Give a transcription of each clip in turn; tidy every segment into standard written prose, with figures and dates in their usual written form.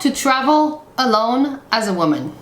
to travel alone as a woman?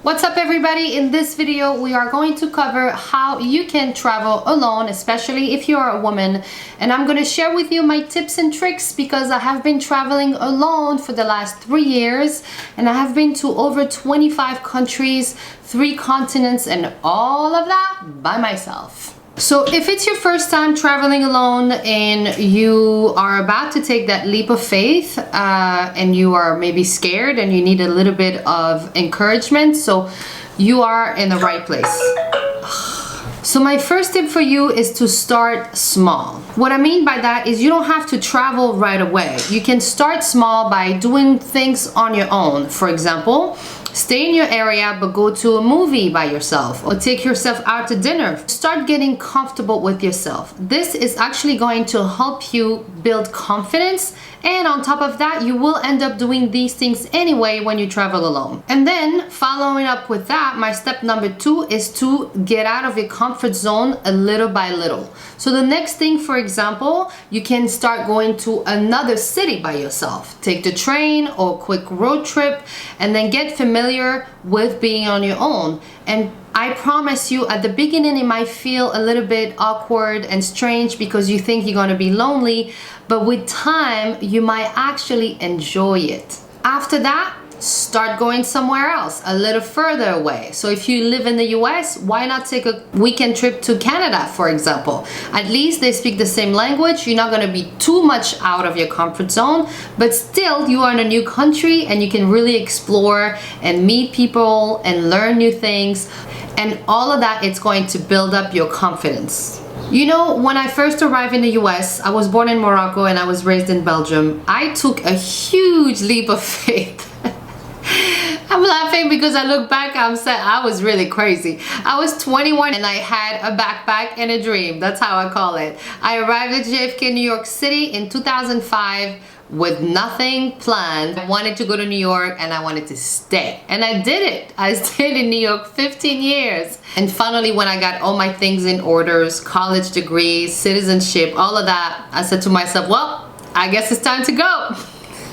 What's up everybody? In this video we are going to cover how you can travel alone, especially if you are a woman, and I'm going to share with you my tips and tricks because I have been traveling alone for the last 3 years and I have been to over 25 countries, 3 continents, and all of that by myself. So if it's your first time traveling alone and you are about to take that leap of faith and you are maybe scared and you need a little bit of encouragement, so you are in the right place. So my first tip for you is to start small. What I mean by that is you don't have to travel right away. You can start small by doing things on your own. For example, stay in your area but go to a movie by yourself or take yourself out to dinner. Start getting comfortable with yourself. This is actually going to help you build confidence, and on top of that you will end up doing these things anyway when you travel alone. And then following up with that, my step number 2 is to get out of your comfort zone a little by little. So the next thing, for example, you can start going to another city by yourself. Take the train or a quick road trip and then get familiar with being on your own. And I promise you, at the beginning it might feel a little bit awkward and strange because you think you're gonna be lonely, but with time you might actually enjoy it. After that, start going somewhere else, a little further away. So if you live in the US, why not take a weekend trip to Canada, for example? At least they speak the same language. You're not going to be too much out of your comfort zone, but still you are in a new country and you can really explore and meet people and learn new things. And all of that, it's going to build up your confidence. You know, when I first arrived in the US, I was born in Morocco and I was raised in Belgium. I took a huge leap of faith. I'm laughing because I look back, I'm sad. I was really crazy. I was 21 and I had a backpack and a dream. That's how I call it. I arrived at JFK, New York City in 2005 with nothing planned. I wanted to go to New York and I wanted to stay. And I did it. I stayed in New York 15 years. And finally, when I got all my things in orders, college degree, citizenship, all of that, I said to myself, well, I guess it's time to go.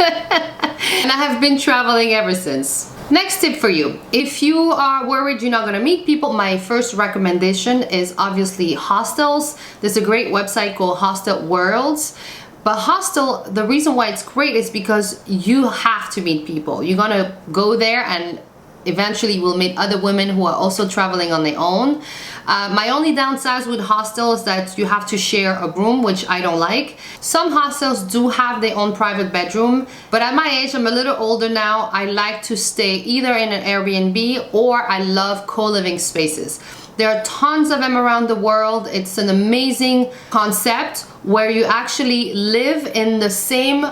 And I have been traveling ever since. Next tip for you, if you are worried you're not going to meet people, my first recommendation is obviously Hostels. There's a great website called Hostel Worlds. But Hostel, the reason why it's great is because you have to meet people. You're going to go there and eventually you will meet other women who are also traveling on their own. My only downside with hostels is that you have to share a room, which I don't like. Some hostels do have their own private bedroom, but at my age, I'm a little older now, I like to stay either in an Airbnb or I love co-living spaces. There are tons of them around the world. It's an amazing concept where you actually live in the same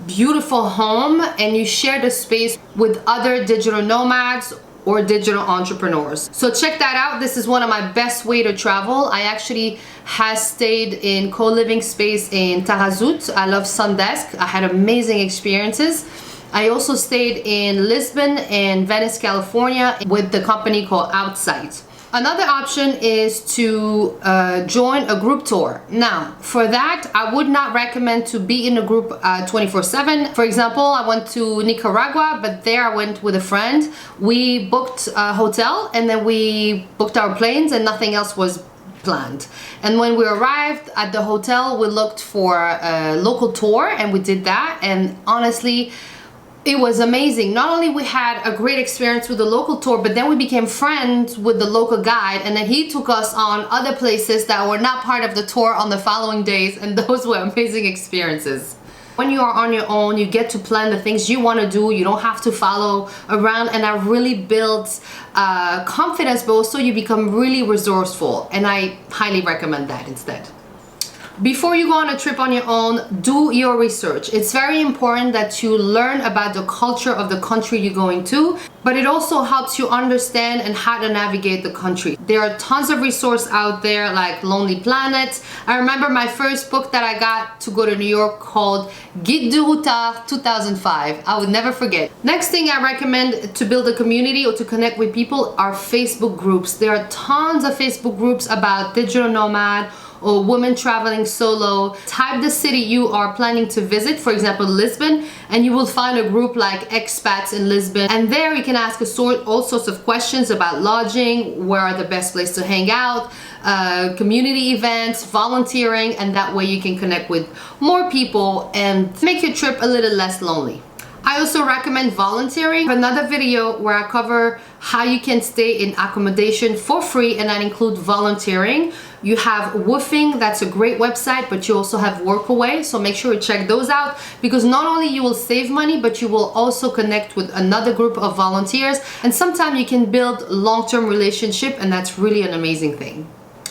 beautiful home and you share the space with other digital nomads or digital entrepreneurs. So check that out. This is one of my best way to travel. I actually has stayed in co-living space in Tarazout. I love Sundesk. I had amazing experiences. I also stayed in Lisbon and Venice, California with the company called Outside. Another option is to join a group tour. Now, for that, I would not recommend to be in a group 24/7. For example, I went to Nicaragua, but there I went with a friend. We booked a hotel and then we booked our planes and nothing else was planned. And when we arrived at the hotel, we looked for a local tour and we did that. And honestly, it was amazing. Not only we had a great experience with the local tour, but then we became friends with the local guide, and then he took us on other places that were not part of the tour on the following days, and those were amazing experiences. When you are on your own, you get to plan the things you want to do. You don't have to follow around, and that really builds confidence, but also you become really resourceful, and I highly recommend that instead. Before you go on a trip on your own, do your research. It's very important that you learn about the culture of the country you're going to, but it also helps you understand and how to navigate the country. There are tons of resources out there like Lonely Planet. I remember my first book that I got to go to New York called Guide du Routard 2005. I would never forget. Next thing I recommend to build a community or to connect with people are Facebook groups. There are tons of Facebook groups about digital nomad or women traveling solo. Type the city you are planning to visit, for example Lisbon, and you will find a group like expats in Lisbon, and there you can ask all sorts of questions about lodging, where are the best places to hang out, community events, volunteering, and that way you can connect with more people and make your trip a little less lonely. I also recommend volunteering. I have another video where I cover how you can stay in accommodation for free, and that includes volunteering. You have Woofing, that's a great website, but you also have Workaway, so make sure you check those out, because not only you will save money, but you will also connect with another group of volunteers, and sometimes you can build long-term relationship, and that's really an amazing thing.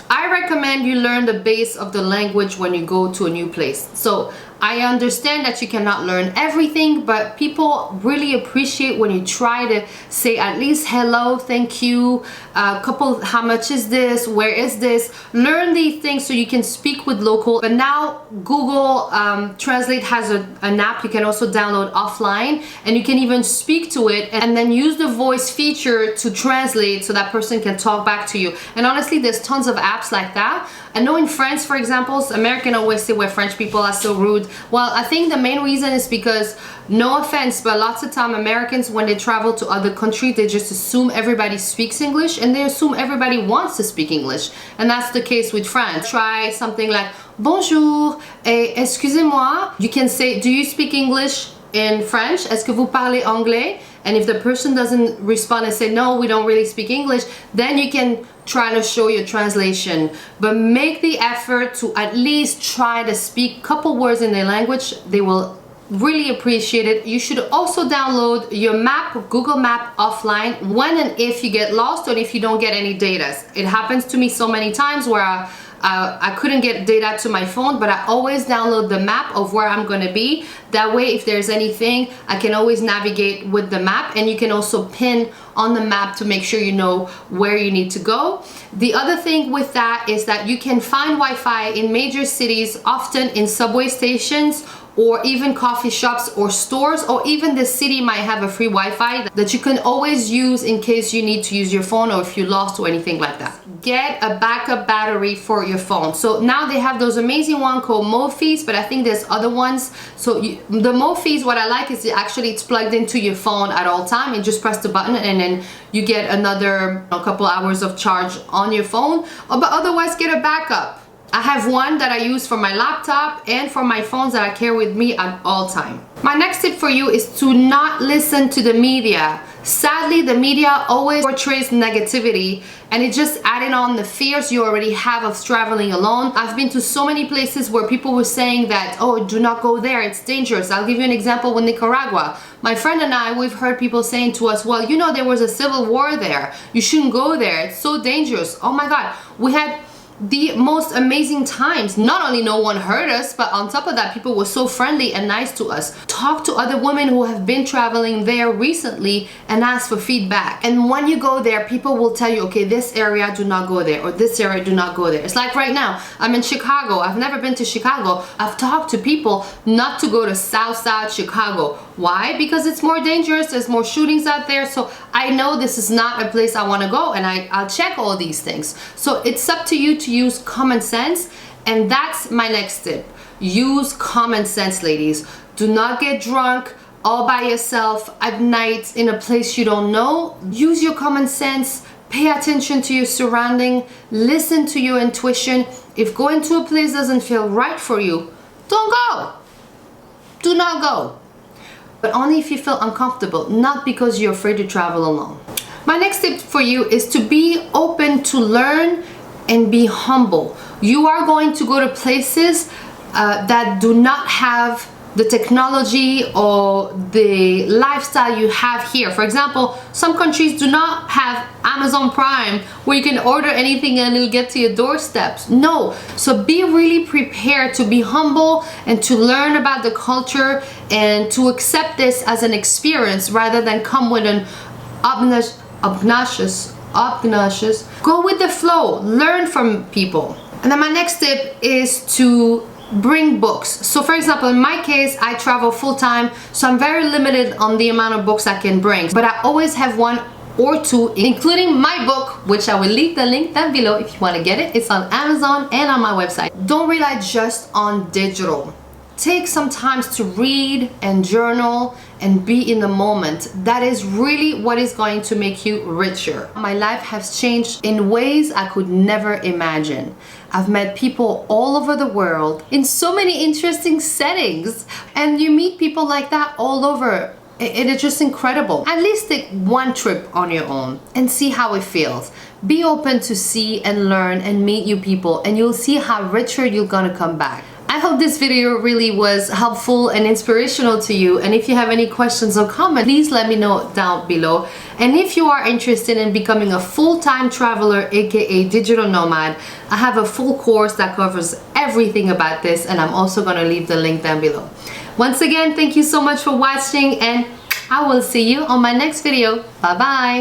I recommend you learn the base of the language when you go to a new place. So I understand that you cannot learn everything, but people really appreciate when you try to say at least hello, thank you, couple, how much is this, where is this. Learn these things so you can speak with local. But now Google Translate has an app you can also download offline, and you can even speak to it and then use the voice feature to translate so that person can talk back to you. And honestly, there's tons of apps like that. I know in France, for example, Americans always say we're French people are so rude. Well, I think the main reason is because, no offense, but lots of time Americans, when they travel to other countries, they just assume everybody speaks English, and they assume everybody wants to speak English. And that's the case with France. Try something like, bonjour, et excusez-moi. You can say, do you speak English in French? Est-ce que vous parlez anglais? And if the person doesn't respond and say, no, we don't really speak English, then you can try to show your translation. But make the effort to at least try to speak a couple words in their language. They will really appreciate it. You should also download your map, Google Map, offline when and if you get lost or if you don't get any data. It happens to me so many times where I couldn't get data to my phone, but I always download the map of where I'm gonna be. That way, if there's anything, I can always navigate with the map, and you can also pin on the map to make sure you know where you need to go. The other thing with that is that you can find Wi-Fi in major cities, often in subway stations, or even coffee shops or stores, or even the city might have a free Wi-Fi that you can always use in case you need to use your phone or if you lost or anything like that. Get a backup battery for your phone. So now they have those amazing one called Mophis, but I think there's other ones. So the Mophis, what I like is it's plugged into your phone at all time, and just press the button and then you get another couple hours of charge on your phone. But otherwise, get a backup. I have one that I use for my laptop and for my phones that I carry with me at all time. My next tip for you is to not listen to the media. Sadly, the media always portrays negativity, and it just added on the fears you already have of traveling alone. I've been to so many places where people were saying that, oh, do not go there, it's dangerous. I'll give you an example with Nicaragua. My friend and I, we've heard people saying to us, well, you know, there was a civil war there. You shouldn't go there. It's so dangerous. Oh my God. We had the most amazing times. Not only no one hurt us, but on top of that, people were so friendly and nice to us. Talk to other women who have been traveling there recently and ask for feedback. And when you go there, people will tell you, okay, this area, do not go there, or this area, do not go there. It's like right now, I'm in Chicago. I've never been to Chicago. I've talked to people not to go to South Chicago. Why? Because it's more dangerous. There's more shootings out there. So I know this is not a place I want to go, and I'll check all these things. So it's up to you to use common sense, and that's my next tip. Use common sense, ladies. Do not get drunk all by yourself at night in a place you don't know. Use your common sense. Pay attention to your surrounding. Listen to your intuition. If going to a place doesn't feel right for you, don't go. Do not go. But only if you feel uncomfortable, not because you're afraid to travel alone. My next tip for you is to be open to learn and be humble. You are going to go to places that do not have the technology or the lifestyle you have here. For example, some countries do not have Amazon Prime where you can order anything and it'll get to your doorsteps. No. So be really prepared to be humble and to learn about the culture and to accept this as an experience rather than come with an obnoxious. Go with the flow. Learn from people. And then my next tip is to bring books. So for example, in my case, I travel full-time, so I'm very limited on the amount of books I can bring, but I always have one or two, including my book, which I will leave the link down below if you want to get it. It's on Amazon and on my website. Don't rely just on digital. Take some time to read and journal and be in the moment. That is really what is going to make you richer. My life has changed in ways I could never imagine. I've met people all over the world in so many interesting settings, and you meet people like that all over. It is just incredible. At least take one trip on your own and see how it feels. Be open to see and learn and meet new people, and you'll see how richer you're gonna come back. I hope this video really was helpful and inspirational to you, and if you have any questions or comments, please let me know down below. And if you are interested in becoming a full-time traveler, aka digital nomad, I have a full course that covers everything about this, and I'm also going to leave the link down below. Once again, thank you so much for watching, and I will see you on my next video. Bye bye.